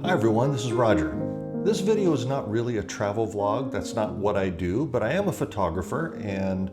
Hi everyone, this is Roger. This video is not really a travel vlog. That's not what I do, but I am a photographer, and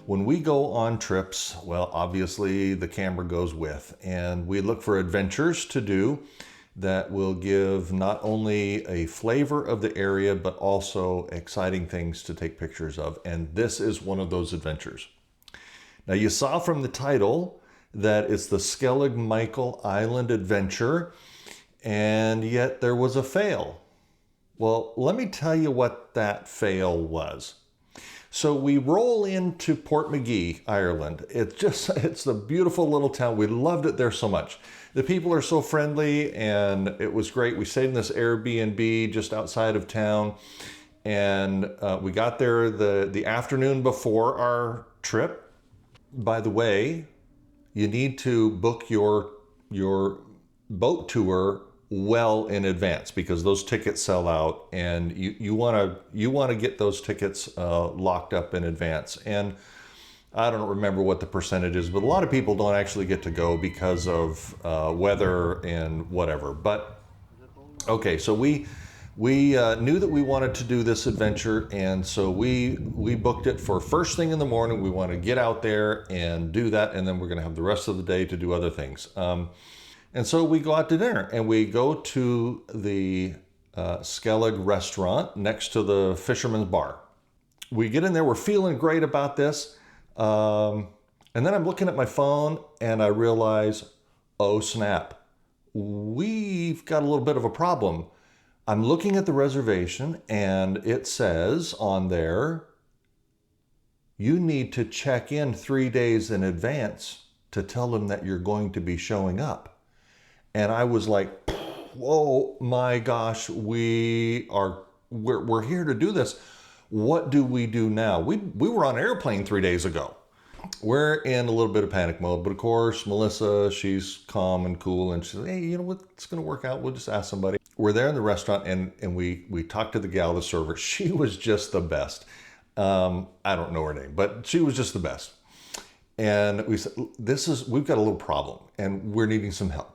when we go on trips, well, obviously the camera goes with, and we look for adventures to do that will give not only a flavor of the area, but also exciting things to take pictures of. And this is one of those adventures. Now, you saw from the title that it's the Skellig Michael Island adventure, and yet there was a fail. Well, let me tell you what that fail was. So we roll into Portmagee, Ireland. It's a beautiful little town. We loved it there so much. The people are so friendly, and it was great. We stayed in this Airbnb just outside of town, and we got there the afternoon before our trip. By the way, you need to book your boat tour well in advance, because those tickets sell out, and you want to get those tickets locked up in advance. And I don't remember what the percentage is, but a lot of people don't actually get to go because of weather and whatever. But okay, so we knew that we wanted to do this adventure, and so we booked it for first thing in the morning. We want to get out there and do that, and then we're going to have the rest of the day to do other things. And so we go out to dinner, and we go to the Skellig restaurant next to the Fisherman's Bar. We get in there, we're feeling great about this. And then I'm looking at my phone and I realize, oh snap, we've got a little bit of a problem. I'm looking at the reservation and it says on there, you need to check in 3 days in advance to tell them that you're going to be showing up. And I was like, whoa, my gosh, we're here to do this. What do we do now? We were on an airplane 3 days ago. We're in a little bit of panic mode, but of course, Melissa, she's calm and cool, and she's like, hey, you know what? It's going to work out. We'll just ask somebody. We're there in the restaurant, and we talked to the gal, the server. She was just the best. I don't know her name, but she was just the best. And we said, we've got a little problem, and we're needing some help.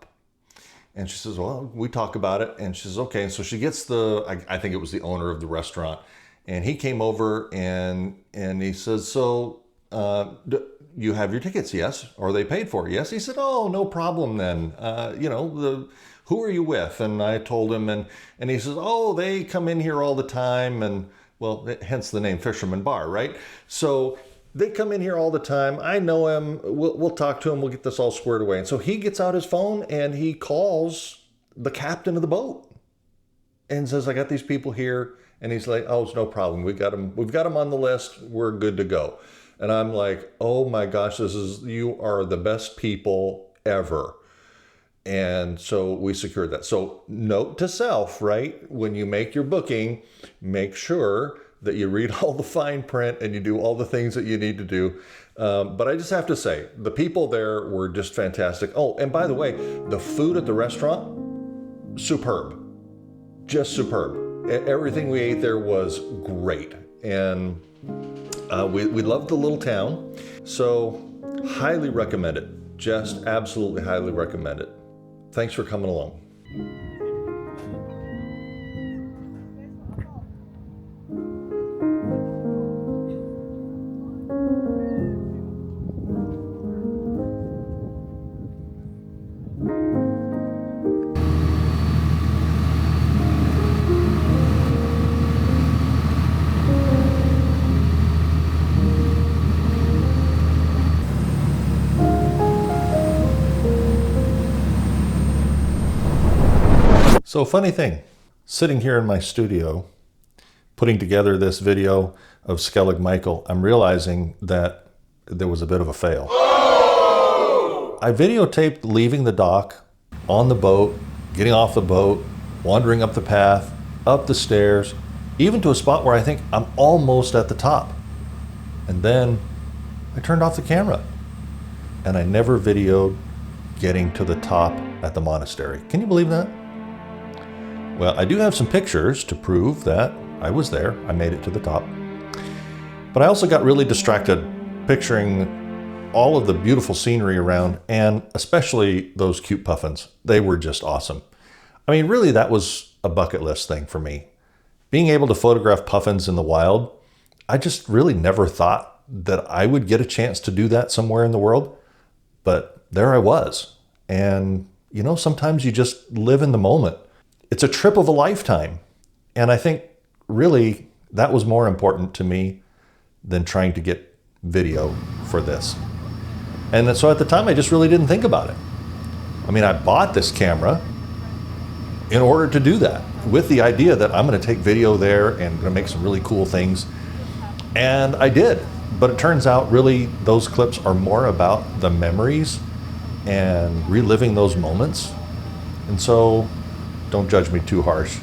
And she says, well, we talk about it. And she says, okay. And so she gets I think it was the owner of the restaurant. And he came over and he says, so you have your tickets? Yes. Are they paid for? Yes. He said, oh, no problem then. Who are you with? And I told him, and he says, oh, they come in here all the time. And well, hence the name Fisherman Bar, right? So they come in here all the time. I know him. We'll talk to him. We'll get this all squared away. And so he gets out his phone and he calls the captain of the boat and says, I got these people here. And he's like, oh, it's no problem. We've got them on the list. We're good to go. And I'm like, oh my gosh, you are the best people ever. And so we secured that. So note to self, right? When you make your booking, make sure that you read all the fine print and you do all the things that you need to do. But I just have to say, the people there were just fantastic. Oh, and by the way, the food at the restaurant, superb, just superb. Everything we ate there was great. And we loved the little town. So highly recommend it. Just absolutely highly recommend it. Thanks for coming along. So funny thing, sitting here in my studio, putting together this video of Skellig Michael, I'm realizing that there was a bit of a fail. Oh! I videotaped leaving the dock, on the boat, getting off the boat, wandering up the path, up the stairs, even to a spot where I think I'm almost at the top. And then I turned off the camera and I never videoed getting to the top at the monastery. Can you believe that? Well, I do have some pictures to prove that I was there. I made it to the top. But I also got really distracted picturing all of the beautiful scenery around, and especially those cute puffins. They were just awesome. I mean, really, that was a bucket list thing for me. Being able to photograph puffins in the wild, I just really never thought that I would get a chance to do that somewhere in the world. But there I was. And, you know, sometimes you just live in the moment. It's a trip of a lifetime. And I think really that was more important to me than trying to get video for this. And so at the time, I just really didn't think about it. I mean, I bought this camera in order to do that, with the idea that I'm going to take video there and going to make some really cool things. And I did. But it turns out really those clips are more about the memories and reliving those moments. And so don't judge me too harsh,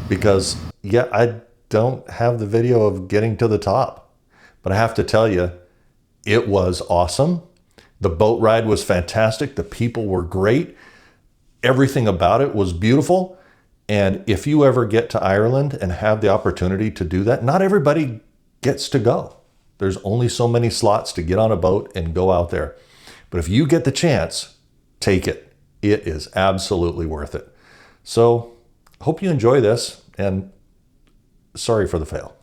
because yeah, I don't have the video of getting to the top. But I have to tell you, it was awesome. The boat ride was fantastic. The people were great. Everything about it was beautiful. And if you ever get to Ireland and have the opportunity to do that, not everybody gets to go. There's only so many slots to get on a boat and go out there. But if you get the chance, take it. It is absolutely worth it. So, hope you enjoy this, and sorry for the fail.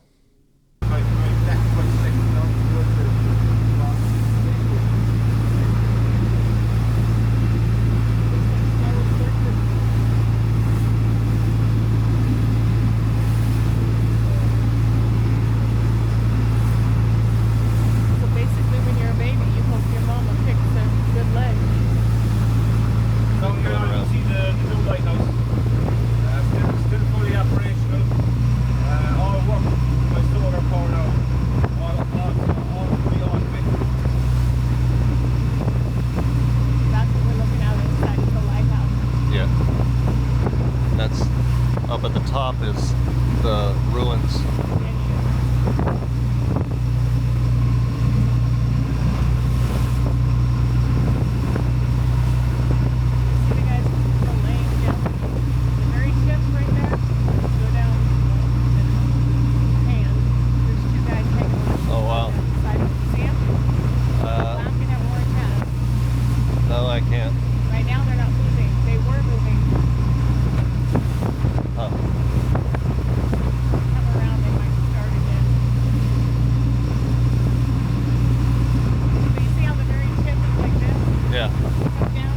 Up at the top is the ruins. Oh wow. No, I can't. Right now they're not moving. They were moving. Huh. Come around, they might start again. So you see how the very tip is like this? Yeah. Come down.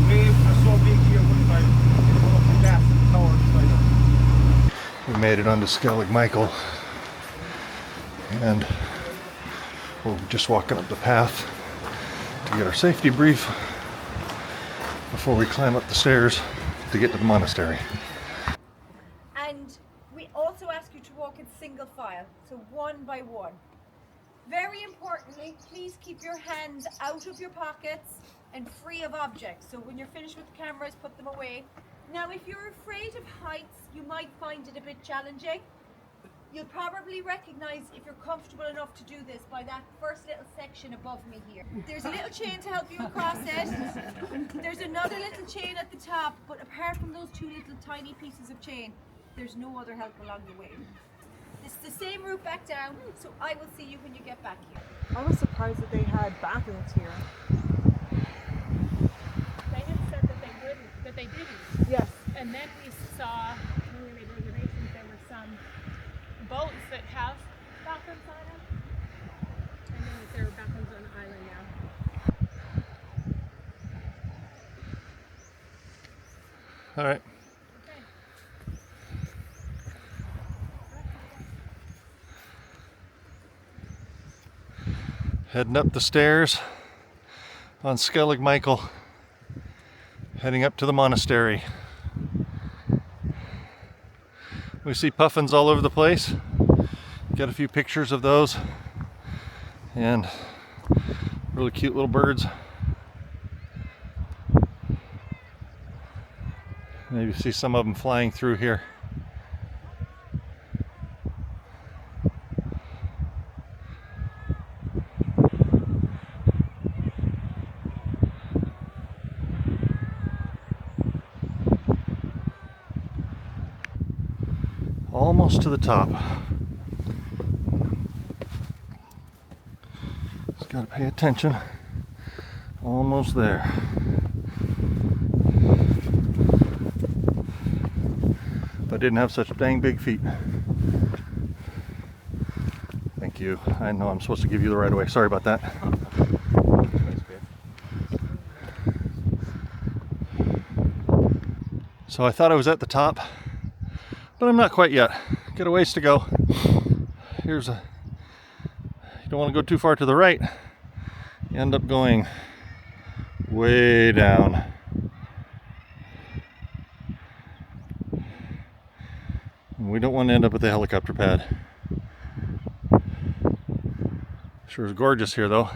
Waves are so big here one time. It's one of the gas towers beside us. We made it onto Skellig Michael, and we're just walking up the path to get our safety brief before we climb up the stairs to get to the monastery. And we also ask you to walk in single file, so one by one. Very importantly, please keep your hands out of your pockets and free of objects. So when you're finished with the cameras, put them away. Now, if you're afraid of heights, you might find it a bit challenging. You'll probably recognize, if you're comfortable enough to do this, by that first little section above me here. There's a little chain to help you across it. There's another little chain at the top, but apart from those two little tiny pieces of chain, there's no other help along the way. It's the same route back down, so I will see you when you get back here. I was surprised that they had bathrooms here. They had said that they didn't. Yes. And then we saw, when we made reservations, there were some boats that have bathrooms on them. And then there are bathrooms on the island now. All right. Okay. Heading up the stairs on Skellig Michael, heading up to the monastery. We see puffins all over the place. Got a few pictures of those, and really cute little birds. Maybe see some of them flying through here. Almost to the top. Just gotta pay attention Almost there. If I didn't have such dang big feet. Thank you. I know I'm supposed to give you the right of way. Sorry about that. So I thought I was at the top, but I'm not quite yet. Got a ways to go. You don't want to go too far to the right. You end up going way down. And we don't want to end up at the helicopter pad. Sure is gorgeous here though.